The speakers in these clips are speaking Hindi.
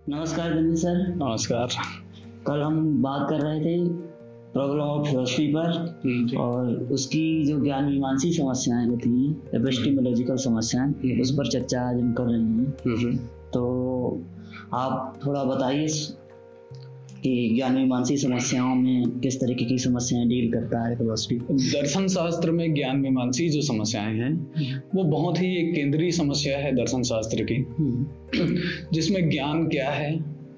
नमस्कार दिनेश सर। नमस्कार। कल हम बात कर रहे थे प्रॉब्लम ऑफ फिलॉसफी पर और उसकी जो ज्ञान मीमांसी समस्याएं होती हैं, एपिस्टेमोलॉजिकल समस्याएं, उस पर चर्चा आज हम कर रहे हैं। तो आप थोड़ा बताइए कि ज्ञान मीमांसी समस्याओं में किस तरीके की समस्याएं डील करता है फिलॉसफी। दर्शन शास्त्र में ज्ञान मीमांसी जो समस्याएं हैं वो बहुत ही एक केंद्रीय समस्या है दर्शन शास्त्र की, जिसमें ज्ञान क्या है,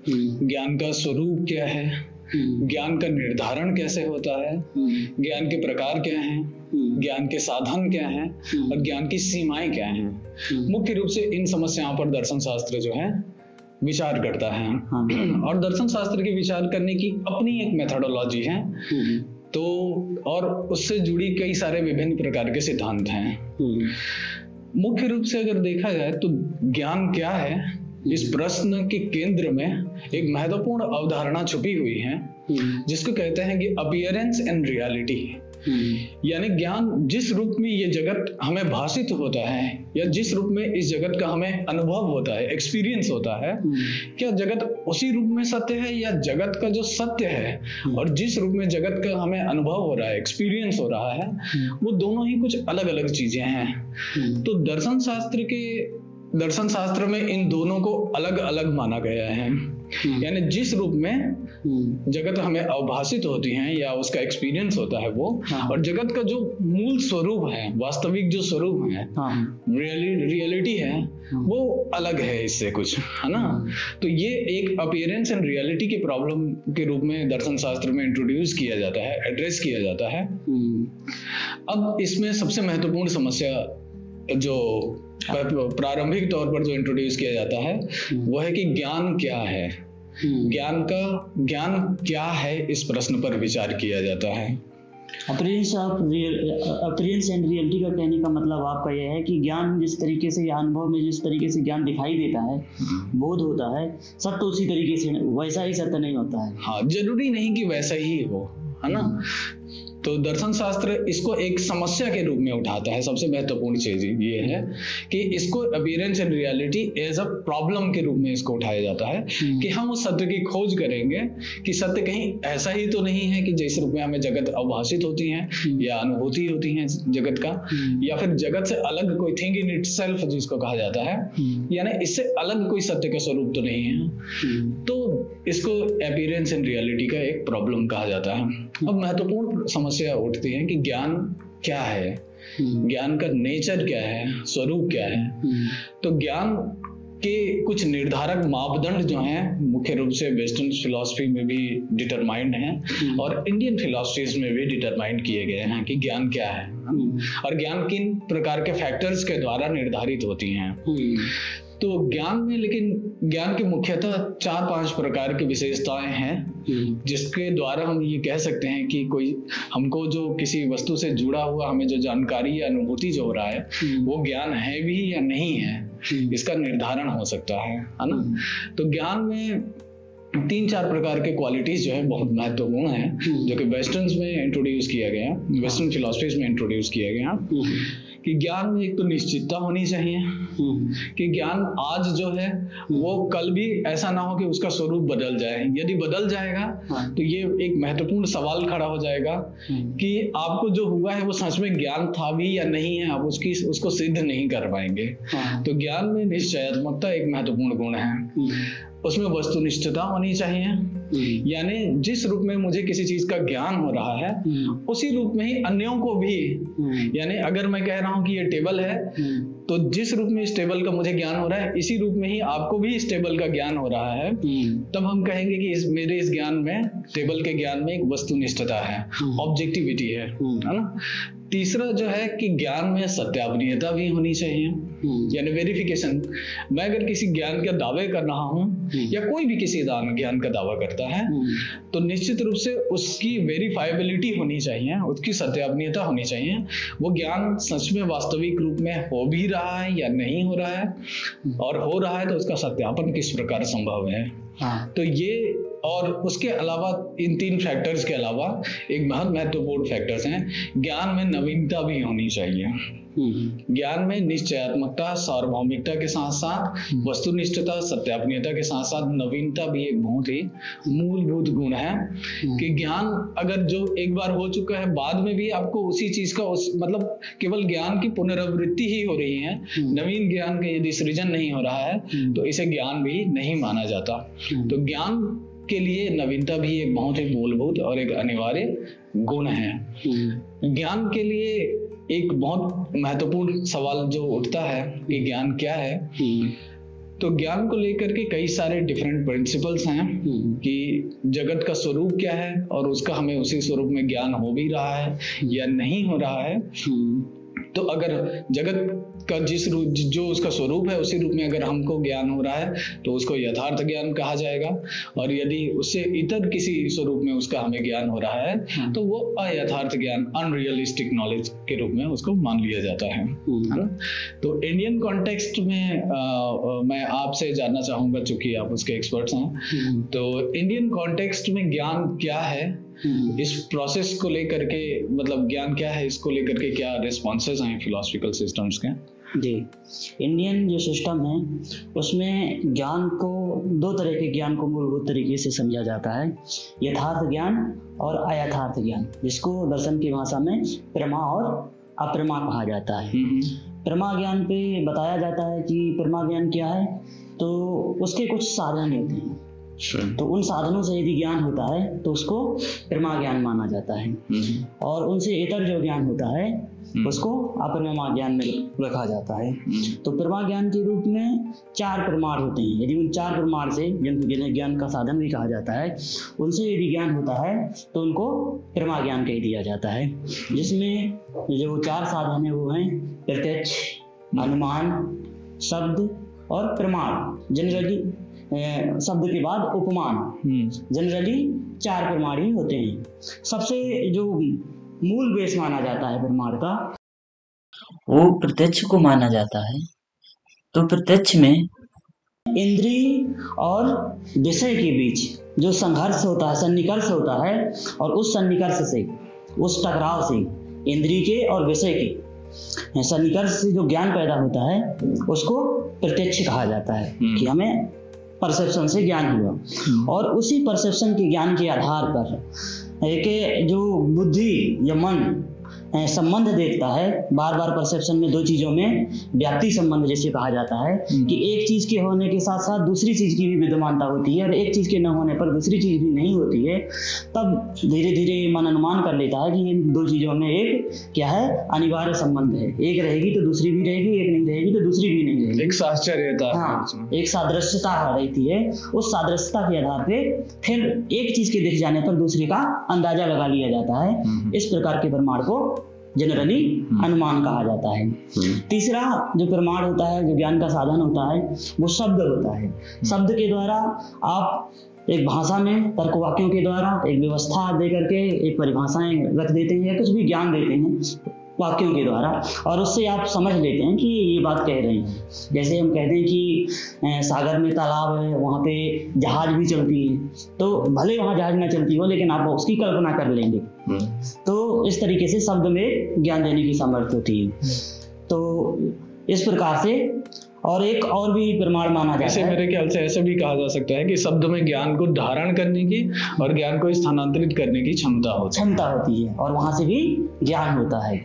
ज्ञान का स्वरूप क्या है, ज्ञान का निर्धारण कैसे होता है, ज्ञान के प्रकार क्या हैं, ज्ञान के साधन क्या हैं और ज्ञान की सीमाएं क्या हैं। मुख्य रूप से इन समस्याओं पर दर्शन शास्त्र जो है विचार करता है। और दर्शन शास्त्र के विचार करने की अपनी एक मेथोडोलॉजी है, तो और उससे जुड़ी कई सारे विभिन्न प्रकार के सिद्धांत हैं। मुख्य रूप से अगर देखा जाए तो ज्ञान क्या है, इस प्रश्न के केंद्र में एक महत्वपूर्ण अवधारणा छुपी हुई है जिसको कहते हैं कि अपीयरेंस एंड रियलिटी। यानी ज्ञान जिस रूप में ये जगत हमें भाषित होता है या जिस रूप में इस जगत का हमें अनुभव होता है, एक्सपीरियंस होता है, क्या जगत उसी रूप में सत्य है या जगत का जो सत्य है और जिस रूप में जगत का हमें अनुभव हो रहा है, एक्सपीरियंस हो रहा है, वो दोनों ही कुछ अलग अलग चीजें हैं। तो दर्शन शास्त्र में इन दोनों को अलग अलग माना गया है। यानी जिस रूप में जगत हमें अवभाषित होती है या उसका एक्सपीरियंस होता है वो, और जगत का जो मूल स्वरूप है, वास्तविक जो स्वरूप है, रियलिटी है, वो अलग है इससे कुछ, है ना। तो ये एक अपीयरेंस एंड रियलिटी के प्रॉब्लम के रूप में दर्शन शास्त्र में इंट्रोड्यूस किया जाता है, एड्रेस किया जाता है। अब इसमें सबसे महत्वपूर्ण समस्या जो प्रारंभिक तौर पर जो इंट्रोड्यूस किया जाता है वो है कि ज्ञान क्या है। ज्ञान क्या है, इस प्रश्न पर विचार किया जाता है। अपीयरेंस एंड रियलिटी का कहने का मतलब आपका यह है कि ज्ञान जिस तरीके से या अनुभव में जिस तरीके से ज्ञान दिखाई देता है, बोध होता है, सत्य उसी तरीके से वैसा ही सत्य नहीं होता है। हाँ, जरूरी नहीं कि वैसा ही हो, है ना। तो दर्शन शास्त्र इसको एक समस्या के रूप में उठाता है। सबसे महत्वपूर्ण चीज ये है कि इसको appearance and reality as a problem के रूप में इसको उठाया जाता है कि हम उस सत्य की खोज करेंगे कि सत्य कहीं ऐसा ही तो नहीं है कि जिस रूप में हमें जगत अवभाषित होती है या अनुभूति होती है जगत का, या फिर जगत से अलग कोई थिंग इन इटसेल्फ जिसको कहा जाता है, यानी इससे अलग कोई सत्य का स्वरूप तो नहीं है। तो इसको अपीयरेंस एंड रियलिटी का एक प्रॉब्लम कहा जाता है। अब महत्वपूर्ण समस्या उठती है कि ज्ञान क्या है, ज्ञान का नेचर क्या है, स्वरूप क्या है। तो ज्ञान के कुछ निर्धारक मापदंड जो हैं मुख्य रूप से वेस्टर्न फिलॉसफी में भी डिटरमाइंड हैं और इंडियन फिलॉसफीज में भी डिटरमाइंड किए गए हैं कि ज्ञान क्या है और ज्ञान किन प्रकार के फैक्टर्स के द्वारा निर्धारित होती हैं। तो ज्ञान में, लेकिन ज्ञान के मुख्यतः 4-5 प्रकार की विशेषताएं हैं जिसके द्वारा हम ये कह सकते हैं कि कोई हमको जो किसी वस्तु से जुड़ा हुआ हमें जो जानकारी या अनुभूति जो हो रहा है वो ज्ञान है भी या नहीं है, इसका निर्धारण हो सकता है ना। तो ज्ञान में 3-4 प्रकार के क्वालिटीज जो है बहुत महत्वपूर्ण है, जो कि वेस्टर्न में इंट्रोड्यूस किया गया, वेस्टर्न फिलॉसफीज में इंट्रोड्यूस किया गया। कि ज्ञान में एक तो निश्चितता होनी चाहिए कि ज्ञान आज जो है वो कल भी ऐसा ना हो कि उसका स्वरूप बदल जाए। यदि बदल जाएगा तो ये एक महत्वपूर्ण सवाल खड़ा हो जाएगा कि आपको जो हुआ है वो सच में ज्ञान था भी या नहीं है, आप उसको सिद्ध नहीं कर पाएंगे। तो ज्ञान में निश्चयात्मकता एक महत्वपूर्ण गुण है। उसमें वस्तुनिष्ठता होनी चाहिए, यानी जिस रूप में मुझे किसी चीज का ज्ञान हो रहा है उसी रूप में ही अन्यों को भी, यानी अगर मैं कह रहा हूं कि ये टेबल है तो जिस रूप में इस टेबल का मुझे ज्ञान हो रहा है इसी रूप में ही आपको भी इस टेबल का ज्ञान हो रहा है, तब हम कहेंगे कि मेरे इस ज्ञान में, टेबल के ज्ञान में एक वस्तुनिष्ठता है, ऑब्जेक्टिविटी है ना। तीसरा जो है कि ज्ञान में सत्यापनीयता भी होनी चाहिए, यानी वेरिफिकेशन। मैं अगर किसी ज्ञान का दावे कर रहा हूं या कोई भी किसी ज्ञान का दावा करता है तो निश्चित रूप से उसकी वेरीफाइबिलिटी होनी चाहिए, उसकी सत्यापनीयता होनी चाहिए। वो ज्ञान सच में वास्तविक रूप में हो भी रहा है या नहीं हो रहा है, और हो रहा है तो उसका सत्यापन किस प्रकार संभव है। तो ये, और उसके अलावा इन 3 फैक्टर्स के अलावा एक बहुत महत्वपूर्ण फैक्टर्स हैं, ज्ञान में नवीनता भी होनी चाहिए। ज्ञान में निश्चयात्मकता, सार्वभौमिकता के साथ साथ वस्तुनिष्ठता, सत्यापनीयता के साथ साथ नवीनता भी एक बहुत ही मूलभूत गुण है कि ज्ञान अगर जो एक बार हो चुका है, बाद में भी आपको उसी चीज का मतलब केवल ज्ञान की पुनरावृत्ति ही हो रही है, नवीन ज्ञान का यदि सृजन नहीं हो रहा है तो इसे ज्ञान भी नहीं माना जाता। तो ज्ञान के लिए नवीनता भी एक बहुत ही मूलभूत और एक अनिवार्य गुण है। ज्ञान के लिए एक बहुत महत्वपूर्ण सवाल जो उठता है कि ज्ञान क्या है, तो ज्ञान को लेकर के कई सारे डिफरेंट प्रिंसिपल्स हैं कि जगत का स्वरूप क्या है और उसका हमें उसी स्वरूप में ज्ञान हो भी रहा है या नहीं हो रहा है। तो अगर जगत का जो उसका स्वरूप है उसी रूप में अगर हमको ज्ञान हो रहा है तो उसको यथार्थ ज्ञान कहा जाएगा, और यदि उससे इतर किसी स्वरूप में उसका हमें ज्ञान हो रहा है तो वो अयथार्थ ज्ञान, अनरियलिस्टिक नॉलेज के रूप में उसको मान लिया जाता है ना। तो इंडियन कॉन्टेक्स्ट में मैं आपसे जानना चाहूंगा, चूंकि आप उसके एक्सपर्ट्स हैं, तो इंडियन कॉन्टेक्स्ट में ज्ञान क्या है, इस प्रोसेस को लेकर के, मतलब ज्ञान क्या है, इसको लेकर के क्या रिस्पॉन्सेज हैं फिलोसफिकल सिस्टम्स के? जी, इंडियन जो सिस्टम है उसमें ज्ञान को, दो तरह के ज्ञान को मूलभूत तरीके से समझा जाता है, यथार्थ ज्ञान और अयथार्थ ज्ञान, जिसको दर्शन की भाषा में प्रमा और अप्रमा कहा जाता है। प्रमा ज्ञान पे बताया जाता है कि प्रमा ज्ञान क्या है, तो उसके कुछ साधन होते हैं, तो उन साधनों से यदि ज्ञान होता है तो उसको प्रमा ज्ञान माना जाता है, और उनसे इतर जो ज्ञान होता है उसको अप्रमा ज्ञान में रखा जाता है। तो प्रमा ज्ञान के रूप में 4 प्रमाण होते हैं। यदि उन 4 प्रमाण से, जिन्हें ज्ञान का साधन भी कहा जाता है, उनसे यदि ज्ञान होता है तो उनको प्रमा ज्ञान कह दिया जाता है, जिसमें जो 4 साधन है वो हैं प्रत्यक्ष, अनुमान, शब्द और प्रमाण। जनरली शब्द के बाद उपमान, जनरली 4 प्रमाण ही होते हैं। सबसे जो मूल बेस माना जाता है प्रमाण का, वो प्रत्यक्ष को माना जाता है। तो प्रत्यक्ष में इंद्रिय और विषय के बीच जो संघर्ष होता है, सन्निकर्ष होता है, और उस सन्निकर्ष से, उस टकराव से, इंद्रिय के और विषय के सन्निकर्ष से जो ज्ञान पैदा होता है उसको प्रत्यक्ष कहा जाता है कि हमें परसेप्शन से ज्ञान हुआ। और उसी परसेप्शन के ज्ञान के आधार पर एक जो बुद्धि या मन संबंध देखता है, बार बार परसेप्शन में 2 चीज़ों में व्याप्ति संबंध जैसे कहा जाता है कि एक चीज़ के होने के साथ साथ दूसरी चीज़ की भी विद्यमानता होती है, और एक चीज़ के न होने पर दूसरी चीज़ भी नहीं होती है। तब धीरे धीरे मन अनुमान कर लेता है कि इन 2 चीज़ों में एक क्या है, अनिवार्य संबंध है, एक रहेगी तो दूसरी भी रहेगी, एक नहीं रहेगी तो दूसरी भी नहीं रहेगी। एक साहचर्यता, हाँ, एक सादृश्यता रहती है। उस सादृश्यता के आधार पे फिर एक चीज़ के दिख जाने पर दूसरे का अंदाजा लगा लिया जाता है। इस प्रकार के प्रमाण को जनरली अनुमान कहा जाता है। तीसरा जो प्रमाण होता है, जो ज्ञान का साधन होता है, वो शब्द होता है। शब्द के द्वारा आप एक भाषा में तर्क वाक्यों के द्वारा एक व्यवस्था दे करके एक परिभाषाएं रख देते हैं या कुछ भी ज्ञान देते हैं वाक्यों के द्वारा, और उससे आप समझ लेते हैं कि ये बात कह रहे हैं। जैसे हम कहते हैं कि सागर में तालाब है, वहाँ पे जहाज भी चलती है, तो भले वहाँ जहाज ना चलती हो लेकिन आप उसकी कल्पना कर लेंगे। तो इस तरीके से शब्द में ज्ञान देने की सामर्थ्य होती है। तो इस प्रकार से और एक और भी प्रमाण माना जाता है। मेरे ख्याल से ऐसे भी कहा जा सकता है कि शब्द में ज्ञान को धारण करने की और ज्ञान को स्थानांतरित करने की क्षमता होती है, और वहां से भी ज्ञान होता है।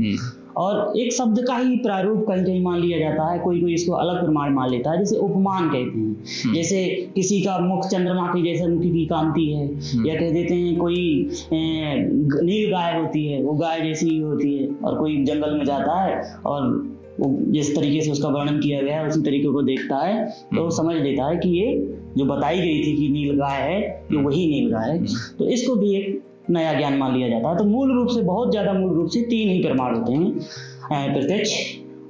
और एक शब्द का ही प्रारूप कहीं कहीं मान लिया जाता है, कोई कोई इसको अलग प्रमाण मान लेता है, जैसे उपमान कहते हैं। जैसे किसी का मुख चंद्रमा के जैसे मुख की कांति है, या कह देते हैं कोई नील गाय होती है, वो गाय जैसी ही होती है, और कोई जंगल में जाता है और जिस तरीके से उसका वर्णन किया गया है उसी तरीके को देखता है तो समझ लेता है कि ये जो बताई गई थी कि नील गाय है, ये वही नील गाय है। तो इसको भी एक नया ज्ञान मान लिया जाता है। तो मूल रूप से, बहुत ज़्यादा मूल रूप से 3 ही प्रमाण होते हैं, प्रत्यक्ष,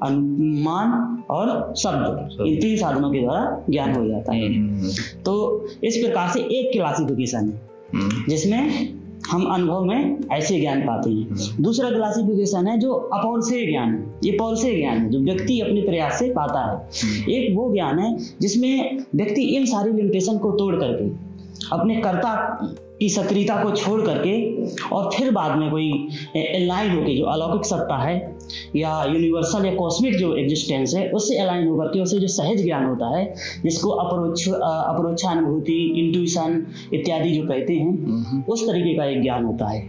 अनुमान और शब्द। इन 3 साधनों के द्वारा ज्ञान हो जाता है। तो इस प्रकार से एक क्लासिफिकेशन है जिसमें हम अनुभव में ऐसे ज्ञान पाते हैं। दूसरा क्लासिफिकेशन है जो अपौरुषेय ज्ञान है। ये पौरुषेय ज्ञान है जो व्यक्ति अपने प्रयास से पाता है। एक वो ज्ञान है जिसमें व्यक्ति इन सारी लिमिटेशन को तोड़ करके अपने कर्ता की सक्रियता को छोड़ करके और फिर बाद में कोई अलाइन होकर जो अलौकिक सत्ता है या यूनिवर्सल या कॉस्मिक जो एग्जिस्टेंस है उससे अलाइन होकर के उसे जो सहज ज्ञान होता है, जिसको अपरोक्षानुभूति, इंट्यूशन इत्यादि जो कहते हैं, उस तरीके का एक ज्ञान होता है।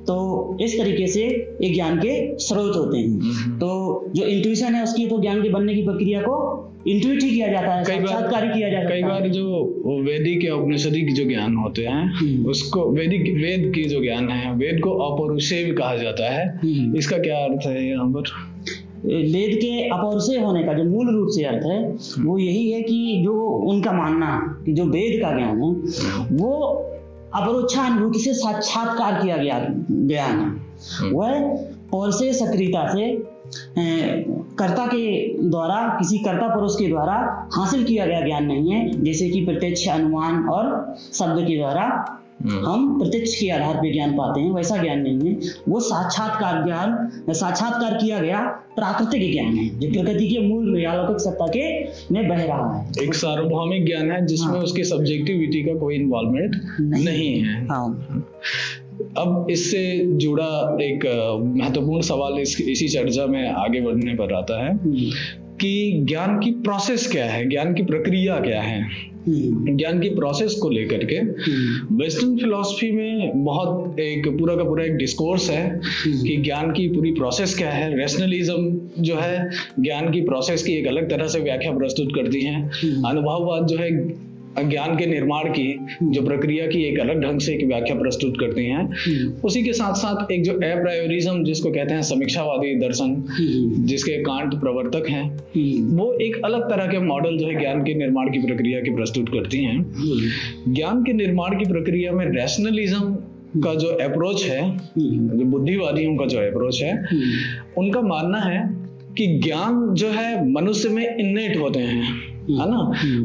तो इस तरीके से एक ज्ञान के स्रोत होते हैं। तो जो इंट्यूशन है उसकी तो ज्ञान के बनने की प्रक्रिया को इंट्यूट ही किया जाता है, साक्षात्कार किया जाता है। कई बार जो वैदिक या औपनिषदिक जो ज्ञान होते हैं उसको वेद की जो ज्ञान है, वेद को अपौरुषेय कहा जाता है। इसका क्या अर्थ है यहाँ पर? वेद के अपौरुषेय होने का जो मूल रूप से अर्थ है वो यही है कि जो उनका मानना है कि जो वेद का ज्ञान है वो अपरोक्षानुभूति से साक्षात्कार किया गया ज्ञान है। वह पौरुषेय सक्रियता से कर्ता के द्वारा, किसी कर्ता पुरुष के द्वारा हासिल किया गया ज्ञान नहीं है, जैसे कि प्रत्यक्ष, अनुमान और शब्द के द्वारा हम प्रत्यक्ष के आधार पर ज्ञान पाते हैं, वैसा ज्ञान नहीं है। वो साक्षात्कार ज्ञान, साक्षात्कार किया गया प्राकृतिक ज्ञान है जो प्रकृति के मूल में अलौकिक सत्ता के में बह रहा है। एक सार्वभौमिक ज्ञान है जिसमें उसकी सब्जेक्टिविटी का कोई इन्वॉल्वमेंट नहीं है। हाँ। अब इससे जुड़ा एक महत्वपूर्ण सवाल इसी चर्चा में आगे बढ़ने पर आता है कि ज्ञान की प्रोसेस क्या है, ज्ञान की प्रक्रिया क्या है। ज्ञान की प्रोसेस को लेकर के वेस्टर्न फिलॉसफी में बहुत एक पूरा का पूरा एक डिस्कोर्स है कि ज्ञान की पूरी प्रोसेस क्या है। रैशनलिज्म जो है ज्ञान की प्रोसेस की एक अलग तरह से व्याख्या प्रस्तुत करती है। अनुभववाद जो है ज्ञान के निर्माण की जो प्रक्रिया की एक अलग ढंग से एक व्याख्या प्रस्तुत करती हैं। उसी के साथ साथ एक जो एप्रायोरिज्म जिसको कहते हैं समीक्षावादी दर्शन, जिसके कांट प्रवर्तक हैं, वो एक अलग तरह के मॉडल जो है ज्ञान के निर्माण की प्रक्रिया की प्रस्तुत करती हैं। ज्ञान के निर्माण की प्रक्रिया में रैशनलिज्म का जो अप्रोच है, जो बुद्धिवादियों का जो अप्रोच है, उनका मानना है कि ज्ञान जो है मनुष्य में इन्नेट होते हैं, है ना,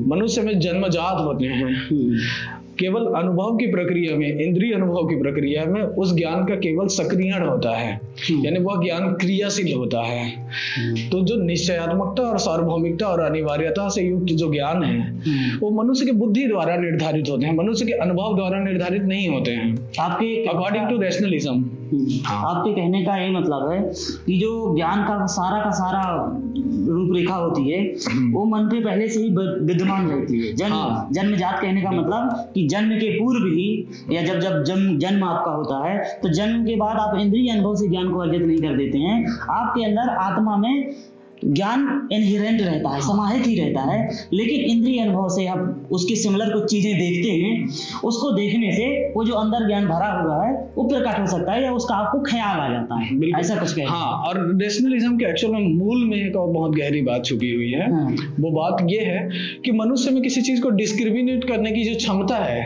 मनुष्य में जन्मजात होते हैं। केवल अनुभव की प्रक्रिया में, इंद्रिय अनुभव की प्रक्रिया में उस ज्ञान का केवल सक्रियण होता है, यानी वह ज्ञान क्रियाशील होता है। तो जो निश्चयात्मकता और सार्वभौमिकता और अनिवार्यता से युक्त जो ज्ञान है वो मनुष्य की बुद्धि द्वारा निर्धारित होते हैं, मनुष्य के अनुभव द्वारा निर्धारित नहीं होते हैं, आपके अकॉर्डिंग टू रैशनलिज्म। आपके कहने का ये मतलब है कि जो ज्ञान का सारा रूपरेखा होती है वो मन पे पहले से ही विद्यमान रहती है। जन्मजात कहने का मतलब कि जन्म के पूर्व ही या जब जन्म आपका होता है तो जन्म के बाद आप इंद्रिय अनुभव से ज्ञान को अर्जित नहीं कर देते हैं। आपके अंदर आत्मा में ज्ञान इनहेरेंट रहता है, समाहित ही रहता है, लेकिन इंद्रिय अनुभव से आप उसकी सिमिलर कुछ चीजें देखते हैं, उसको देखने से वो जो अंदर ज्ञान भरा हुआ है वो प्रकट हो सकता है या उसका आपको ख्याल आ जाता है, ऐसा कुछ कहते हैं। हाँ, और रैशनलिज्म के एक्चुअल में मूल में एक और बहुत गहरी बात छुपी हुई है। वो बात ये है कि मनुष्य में किसी चीज को डिस्क्रिमिनेट करने की जो क्षमता है,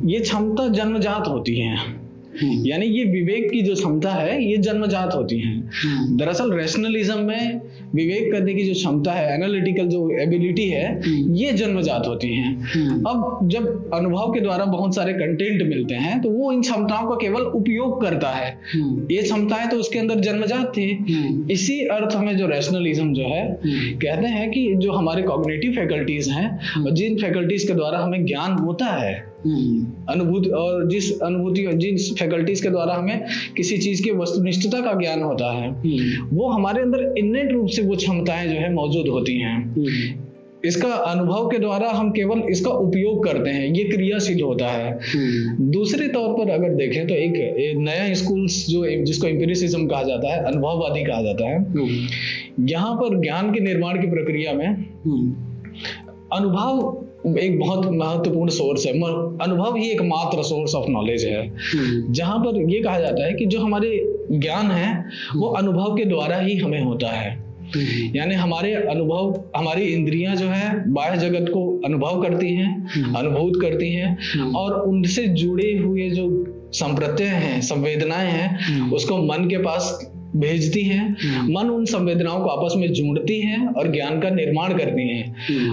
ये क्षमता जन्मजात होती है। यानी ये विवेक की जो क्षमता है ये जन्मजात होती है। दरअसल रैशनलिज्म में विवेक करने की जो क्षमता है, एनालिटिकल जो एबिलिटी है, ये जन्मजात होती है। अब जब अनुभव के द्वारा बहुत सारे कंटेंट मिलते हैं तो वो इन क्षमताओं का केवल उपयोग करता है। ये क्षमताएं तो उसके अंदर जन्मजात थी। इसी अर्थ में जो रैशनलिज्म जो है कहते हैं कि जो हमारे कॉग्निटिव फैकल्टीज हैं, जिन फैकल्टीज के द्वारा हमें ज्ञान होता है, अनुभूति, और जिस फैकल्टीज के द्वारा हमें किसी चीज की वस्तुनिष्ठता का ज्ञान होता है, वो हमारे अंदर इन्नेट रूप से वो क्षमताएं जो है मौजूद होती हैं। इसका अनुभव के द्वारा हम केवल इसका उपयोग करते हैं, ये क्रियाशील होता है। दूसरे तौर पर अगर देखें तो एक नया स्कूल्स जिसको एम्पिरिसिज्म कहा जाता है, अनुभववादी कहा जाता है, यहाँ पर ज्ञान के निर्माण की प्रक्रिया में अनुभव एक बहुत महत्वपूर्ण सोर्स है। अनुभव ही एक मात्र सोर्स ऑफ नॉलेज है, जहां पर ये कहा जाता है कि जो हमारे ज्ञान है वो अनुभव के द्वारा ही हमें होता है। यानी हमारे अनुभव, हमारी इंद्रियां जो है बाह्य जगत को अनुभव करती हैं, अनुभूत करती हैं, और उनसे जुड़े हुए जो संप्रत्यय हैं, संवेदनाएं हैं, उसको मन के पास भेजती हैं। मन उन संवेदनाओं को आपस में जोड़ती हैं और ज्ञान का निर्माण करती हैं।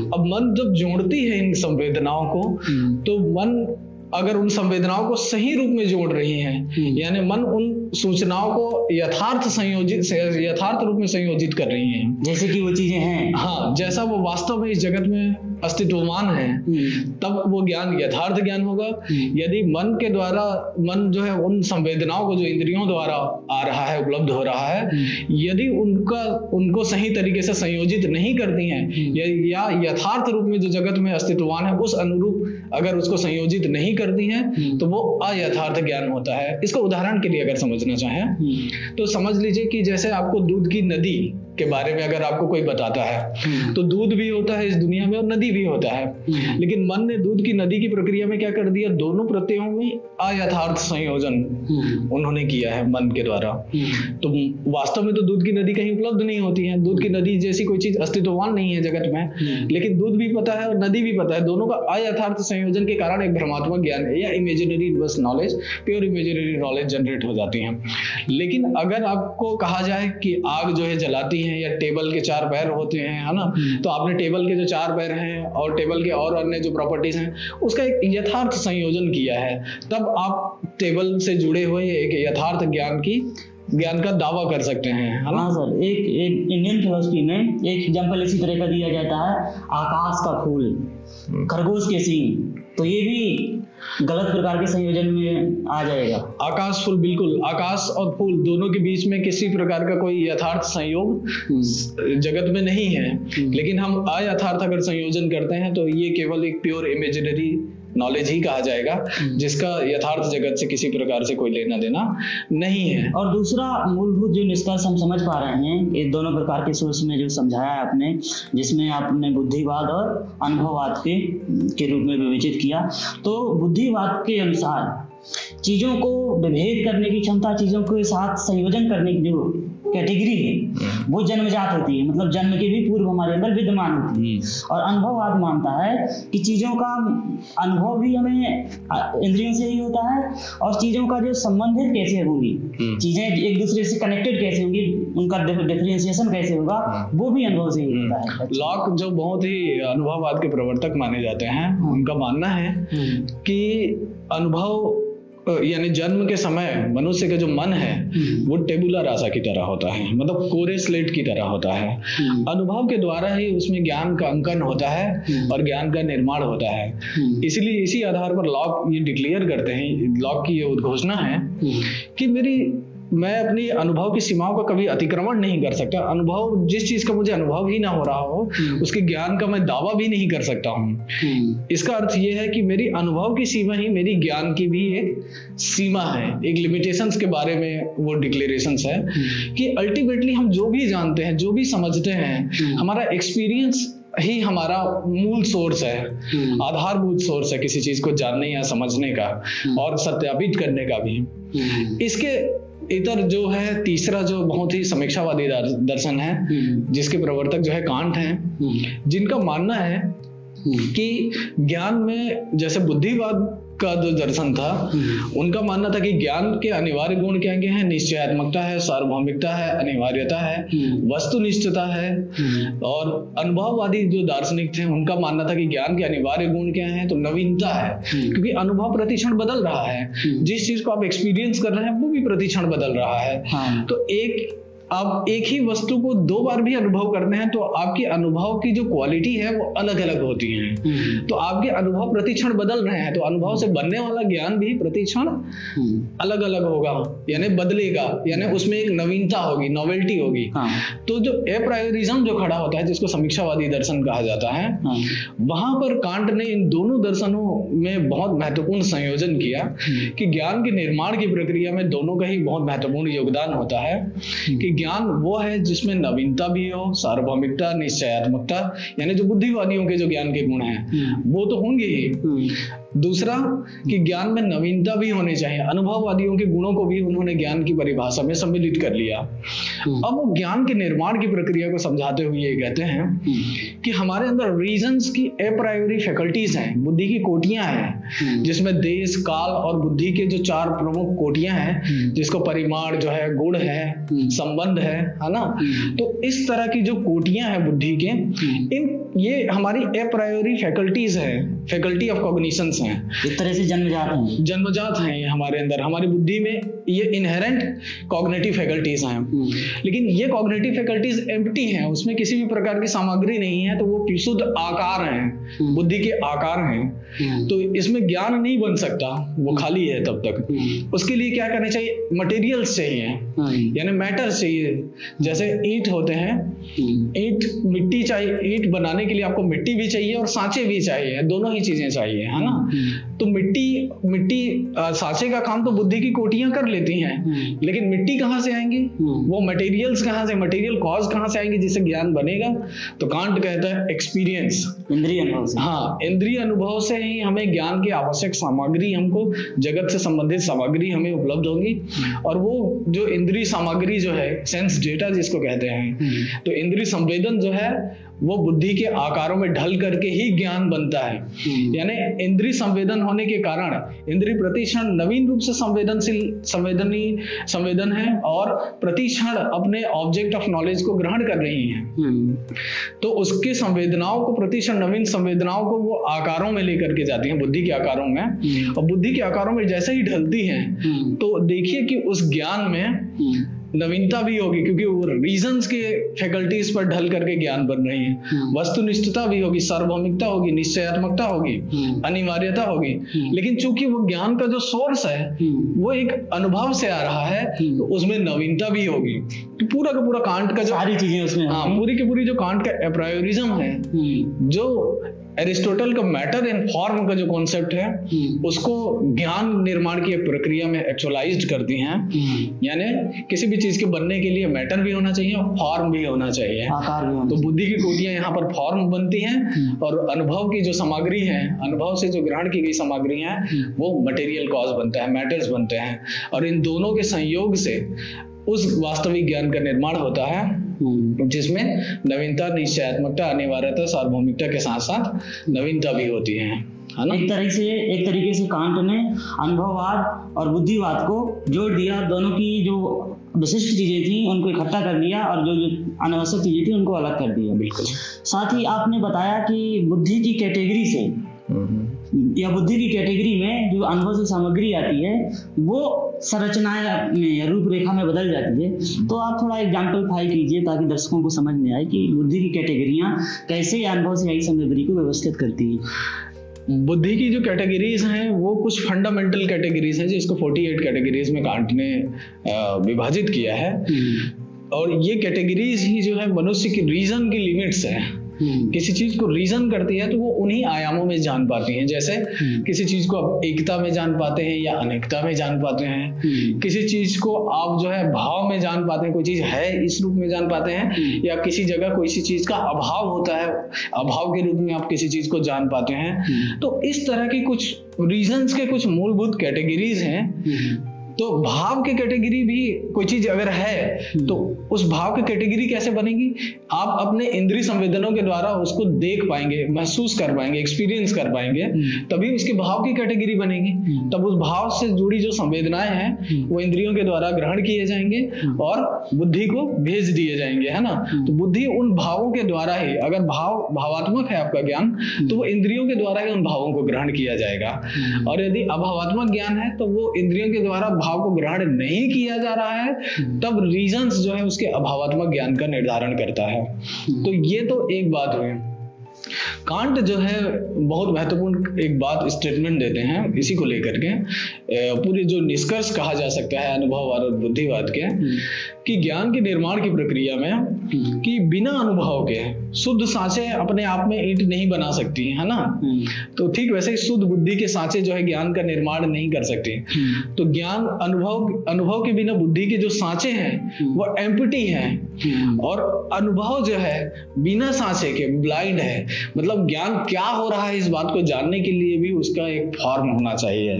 अब मन जब जोड़ती है इन संवेदनाओं को, तो मन अगर उन संवेदनाओं को सही रूप में जोड़ रही है, यानी मन उन सूचनाओं को यथार्थ रूप में संयोजित कर रही है, जैसे कि वो चीजें हैं, हाँ, जैसा वो वास्तव में इस जगत में अस्तित्वमान है, तब वो ज्ञान यथार्थ ज्ञान होगा। यदि मन के द्वारा, मन जो है उन संवेदनाओं को जो इंद्रियों द्वारा आ रहा है, उपलब्ध हो रहा है, यदि उनको सही तरीके से संयोजित नहीं करती हैं या यथार्थ रूप में जो जगत में अस्तित्ववान है उस अनुरूप अगर उसको संयोजित नहीं करती हैं तो वो अयथार्थ ज्ञान होता है। इसको उदाहरण के लिए अगर समझना चाहें तो समझ लीजिए कि जैसे आपको दूध की नदी के बारे में अगर आपको कोई बताता है तो दूध भी होता है इस दुनिया में और नदी भी होता है, लेकिन मन ने दूध की नदी की प्रक्रिया में क्या कर दिया, दोनों प्रत्ययों में अयथार्थ संयोजन उन्होंने किया है मन के द्वारा। तो वास्तव में तो दूध की नदी कहीं उपलब्ध नहीं होती है, दूध की नदी जैसी कोई चीज अस्तित्ववान नहीं है जगत में, लेकिन दूध भी पता है और नदी भी पता है, दोनों का अयथार्थ संयोजन के कारण एक भ्रमात्मक ज्ञान है या इमेजिनरी बस knowledge, pure imaginary knowledge generate हो जाती है। लेकिन अगर आपको कहा जाए कि आग जो है जलाती है या टेबल के 4 पैर होते हैं, है ना, तो आपने टेबल के जो 4 पैर हैं और टेबल के और अन्य जो प्रॉपर्टीज हैं उसका एक यथार्थ संयोजन किया है, तब आप टेबल से जुड़े हुए एक यथार्थ ज्ञान का दावा कर सकते हैं, है ना? हाँ सर, एक इंडियन फिलोसफी में एक एग्जाम्पल इसी तरह का दिया जाता है, आकाश का फूल, खरगोश के सींग, तो ये भी गलत प्रकार के संयोजन में आ जाएगा। आकाश फूल, बिल्कुल, आकाश और फूल दोनों के बीच में किसी प्रकार का कोई यथार्थ संयोग जगत में नहीं है, लेकिन हम अयथार्थ अगर संयोजन करते हैं तो ये केवल एक प्योर इमेजिनरी नॉलेज ही कहा जाएगा, जिसका यथार्थ जगत से किसी प्रकार से कोई लेना देना नहीं है। और दूसरा मूलभूत जो निष्कर्ष हम समझ पा रहे हैं ये दोनों प्रकार के सोर्स में जो समझाया आपने, जिसमें आपने बुद्धिवाद और अनुभववाद के रूप में विवेचित किया, तो बुद्धिवाद के अनुसार चीजों को विभेद करने की क्षमता, चीजों के साथ संयोजन करने की जो कैटेगरी है वो जन्मजात होती है, मतलब जन्म के भी पूर्व हमारे अंदर विद्यमान होती है। और अनुभववाद मानता है कि चीजों का अनुभव भी हमें इंद्रियों से ही होता है और चीजों का जो संबंधित कैसे होंगी, चीजें एक दूसरे से कनेक्टेड कैसे होंगी, उनका डिफरेंशिएशन कैसे होगा, वो भी अनुभव से ही होता है। लॉक जो बहुत ही अनुभववाद के प्रवर्तक माने जाते हैं, उनका मानना है कि अनुभव यानी जन्म के समय मनुष्य का जो मन है वो टेबुला रासा की तरह होता है, मतलब कोरे स्लेट की तरह होता है। अनुभव के द्वारा ही उसमें ज्ञान का अंकन होता है और ज्ञान का निर्माण होता है। इसलिए इसी आधार पर लॉक ये डिक्लेयर करते हैं, लॉक की ये उद्घोषणा है कि मैं अपनी अनुभव की सीमाओं का कभी अतिक्रमण नहीं कर सकता। अनुभव, जिस चीज का मुझे अनुभव ही ना हो रहा हो उसके ज्ञान का मैं दावा भी नहीं कर सकता हूँ। इसका अर्थ ये है कि मेरी अनुभव की सीमा ही मेरी ज्ञान की भी एक सीमा है, एक लिमिटेशंस के बारे में वो डिक्लेरेशंस है कि अल्टीमेटली हम जो भी जानते हैं, जो भी समझते हैं, हमारा एक्सपीरियंस ही हमारा मूल सोर्स है, आधारभूत सोर्स है किसी चीज को जानने या समझने का और सत्यापित करने का भी। इसके इतर जो है तीसरा जो बहुत ही समीक्षावादी दर्शन है, जिसके प्रवर्तक जो है कांट हैं, जिनका मानना है कि ज्ञान में जैसे बुद्धिवाद का जो दर्शन था, उनका मानना था कि ज्ञान के अनिवार्य गुण क्या क्या है, निश्चयात्मकता है, सार्वभौमिकता है, अनिवार्यता है, वस्तुनिष्ठता है। और अनुभववादी जो दार्शनिक थे उनका मानना था कि ज्ञान के अनिवार्य गुण क्या है, तो नवीनता है, क्योंकि अनुभव प्रतिक्षण बदल रहा है, जिस चीज को आप एक्सपीरियंस कर रहे हैं वो भी प्रतिक्षण बदल रहा है। तो आप एक ही वस्तु को 2 बार भी अनुभव करते हैं तो आपकी अनुभव की जो क्वालिटी है वो अलग अलग होती है। तो आपके अनुभव प्रतिक्षण बदल रहे हैं, तो अनुभव से बनने वाला ज्ञान भी प्रतिक्षण अलग अलग होगा, यानी बदलेगा, यानी उसमें एक नवीनता होगी, नॉवेल्टी होगी। तो जो एप्रायोरिज्म जो खड़ा होता है, जिसको समीक्षावादी दर्शन कहा जाता है, वहां पर कांट ने इन दोनों दर्शनों में बहुत महत्वपूर्ण संयोजन किया कि ज्ञान के निर्माण की प्रक्रिया में दोनों का ही बहुत महत्वपूर्ण योगदान होता है कि ज्ञान वो है जिसमें नवीनता भी हो, सार्वभौमिकता, निश्चयात्मकता, यानी जो बुद्धिवादियों के जो ज्ञान के गुण हैं वो तो होंगे ही। दूसरा कि ज्ञान में नवीनता भी होनी चाहिए। अनुभववादियों के गुणों को भी उन्होंने ज्ञान की परिभाषा में सम्मिलित कर लिया। अब वो ज्ञान के निर्माण की प्रक्रिया को समझाते हुए ये कहते हैं कि हमारे अंदर रीजंस की एप्रायोरी फैकल्टीज हैं, बुद्धि की कोटियां हैं, जिसमें देश, काल और बुद्धि के जो 4 प्रमुख कोटियां हैं, जिसको परिमाण जो है, गुण है, संबंध है ना। तो इस तरह की जो कोटियां हैं बुद्धि के, इन ये हमारी ए प्रायोरी फैकल्टीज है, फैकल्टी ऑफ कॉग्निशंस हैं, एक तरह से जन्मजात हैं ये हमारे अंदर, हमारी बुद्धि में ये इनहेरेंट कॉग्निटिव फैकल्टीज हैं। लेकिन ये कॉग्निटिव फैकल्टीज एम्प्टी हैं, उसमें किसी भी प्रकार की सामग्री नहीं है, तो वो शुद्ध आकार हैं, बुद्धि के आकार हैं, तो इसमें ज्ञान नहीं बन सकता, वो खाली है तब तक। उसके लिए क्या करना चाहिए? मटेरियल्स चाहिए, यानी मैटर चाहिए। जैसे ईंट होते हैं, ईंट मिट्टी चाहिए, ईंट बनाने के लिए आपको मिट्टी भी चाहिए और सांचे भी चाहिए, दोनों ही चीजें चाहिए, है ना। तो मिट्टी सांचे का काम तो बुद्धि की कोटियां कर लेती हैं, लेकिन मिट्टी कहाँ से आएंगी? वो मटेरियल्स कहाँ से, मटेरियल कॉज कहाँ से आएंगे जिससे ज्ञान बनेगा? तो कांट कहता है एक्सपीरियंस, इंद्रिय अनुभव से। हाँ, इंद्रिय अनुभव से ही हमें ज्ञान की आवश्यक सामग्री, हमको जगत से संबंधित सामग्री हमें उपलब्ध होगी। और वो जो इंद्रिय सामग्री जो है, सेंस डेटा जिसको कहते हैं, तो इंद्रिय संवेदन जो है वो बुद्धि के आकारों में ढल करके ही ज्ञान बनता है। यानी इंद्रिय संवेदन होने के कारण इंद्रिय प्रतिक्षण नवीन रूप से संवेदन है और प्रतिक्षण अपने ऑब्जेक्ट ऑफ नॉलेज को ग्रहण कर रही हैं। तो उसके संवेदनाओं को, प्रतिक्षण नवीन संवेदनाओं को वो आकारों में लेकर के जाती हैं, बुद्धि के आकारों में। और बुद्धि के आकारों में जैसे ही ढलती हैं, तो देखिए कि उस ज्ञान में नवीनता भी होगी, क्योंकि वो रीजंस के फैकल्टीज पर ढल करके ज्ञान बन रही है। वस्तुनिष्ठता भी होगी, सार्वभौमिकता होगी, निश्चयात्मकता होगी, अनिवार्यता होगी। लेकिन चूंकि वो ज्ञान का जो सोर्स है वो एक अनुभव से आ रहा है, तो उसमें नवीनता भी होगी। तो पूरा का पूरा कांट का जो सारी चीजें उसमें, हाँ, पूरी की पूरी जो कांट का एप्रायोरिज्म है, जो एरिस्टोटल का मैटर इन फॉर्म का जो कॉन्सेप्ट है, उसको ज्ञान निर्माण की प्रक्रिया में एक्चुअलाइज्ड करती हैं। यानी किसी भी चीज के बनने के लिए मैटर भी होना चाहिए और फॉर्म भी होना चाहिए, आकार भी होना। तो बुद्धि की कोटियां यहाँ पर फॉर्म बनती हैं, और अनुभव की जो सामग्री है, अनुभव से जो ग्रहण की गई सामग्री है, वो मटेरियल कॉज बनता है, मैटर्स बनते हैं। और इन दोनों के संयोग से उस वास्तविक ज्ञान का निर्माण होता है, जिसमें नवीनता, निश्चयात्मकता, अनिवार्यता, सार्वभौमिकता के साथ साथ नवीनता भी होती है ना। एक तरीके से कांट ने अनुभववाद और बुद्धिवाद को जोड़ दिया, दोनों की जो विशिष्ट चीजें थी उनको इकट्ठा कर दिया, और जो अनावश्यक चीजें थी उनको अलग कर दिया। बिल्कुल। साथ ही आपने बताया कि बुद्धि की कैटेगरी से या बुद्धि की कैटेगरी में जो अनुभव से सामग्री आती है वो संरचनाएं में, रूपरेखा में बदल जाती है। तो आप थोड़ा एग्जाम्पलीफाई कीजिए ताकि दर्शकों को समझ में आए कि बुद्धि की कैटेगरियां कैसे अनुभव से आई सामग्री को व्यवस्थित करती है। बुद्धि की जो कैटेगरीज हैं वो कुछ फंडामेंटल कैटेगरीज हैं, जिसको 48 कैटेगरीज में कांट ने विभाजित किया है। और ये कैटेगरीज ही जो है मनुष्य की रीजन की लिमिट्स हैं। किसी चीज को रीजन करती है तो वो उन्हीं आयामों में जान पाती हैं। जैसे किसी चीज को आप एकता में जान पाते हैं या अनेकता में जान पाते हैं, किसी चीज को आप जो है भाव में जान पाते हैं, कोई चीज है इस रूप में जान पाते हैं, या किसी जगह कोई सी चीज का अभाव होता है, अभाव के रूप में आप किसी चीज को जान पाते हैं। तो इस तरह की कुछ रीजन्स के कुछ मूलभूत कैटेगरीज हैं। तो भाव की कैटेगरी भी, कोई चीज अगर है तो उस भाव की कैटेगरी कैसे बनेगी? आप अपने इंद्रिय संवेदनों के द्वारा उसको देख पाएंगे, महसूस कर पाएंगे, एक्सपीरियंस कर पाएंगे, तभी उसके भाव की कैटेगरी बनेगी। तब उस भाव से जुड़ी जो संवेदनाएं हैं वो इंद्रियों के द्वारा ग्रहण किए जाएंगे और बुद्धि को भेज दिए जाएंगे, है ना। तो बुद्धि उन भावों के द्वारा ही, अगर भावात्मक है आपका ज्ञान, तो वो इंद्रियों के द्वारा ही उन भावों को ग्रहण किया जाएगा। और यदि अभावात्मक ज्ञान है तो वो इंद्रियों के द्वारा भाव को ग्रहण नहीं किया जा रहा है, तब रीजंस जो है उसके अभावात्मक ज्ञान का निर्धारण करता है। तो ये तो एक बात हुई। कांट जो है बहुत महत्वपूर्ण एक बात स्टेटमेंट देते हैं इसी को लेकर के, पूरे जो निष्कर्ष कहा जा सकता है अनुभववाद और बुद्धिवाद के, कि ज्ञान के निर्माण की प्रक्रिया में कि बिना अनुभव के शुद्ध सांचे अपने आप में ईंट नहीं बना सकती, है ना। तो ठीक वैसे ही शुद्ध बुद्धि के सांचे जो है ज्ञान का निर्माण नहीं कर सकती। तो ज्ञान अनुभव के बिना बुद्धि के जो सांचे हैं वो एम्प्टी हैं, और अनुभव जो है बिना सांचे के ब्लाइंड है। मतलब ज्ञान क्या हो रहा है इस बात को जानने के लिए भी उसका एक फॉर्म होना चाहिए,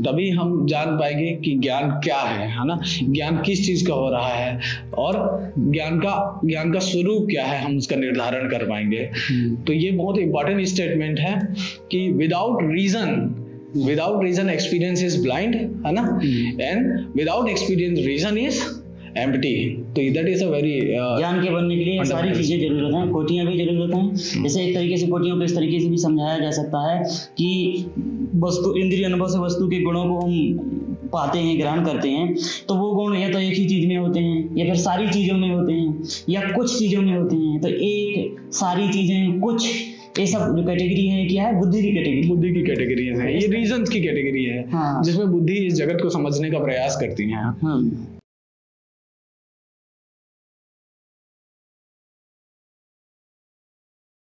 तभी हम जान पाएंगे कि ज्ञान क्या है ना, ज्ञान किस चीज का हो रहा है, और ज्ञान का स्वरूप क्या है, हम उसका निर्धारण कर पाएंगे। तो ये बहुत इंपॉर्टेंट स्टेटमेंट है कि without reason experience is blind, है ना, and without experience reason is empty. तो that is a very ज्ञान के बनने के लिए सारी चीजें जरूरत हैं, कोटियां भी जरूरत हैं। जैसे एक तरीके से कोटियों को इस तरीके से भी समझाया जा सकता है कि वस्तु, इंद्रिय अनुभव से वस्तु के गुणों को हम पाते हैं, ग्रहण करते हैं, तो वो गुण या तो एक ही चीज में होते हैं या फिर सारी चीजों में होते हैं या कुछ चीजों में होते हैं। तो एक, सारी चीजें, कुछ, ये सब जो कैटेगरी है क्या है? बुद्धि की कैटेगरी। बुद्धि की कैटेगरी है, ये रीजंस की कैटेगरी है, हाँ। जिसमें बुद्धि इस जगत को समझने का प्रयास करती है।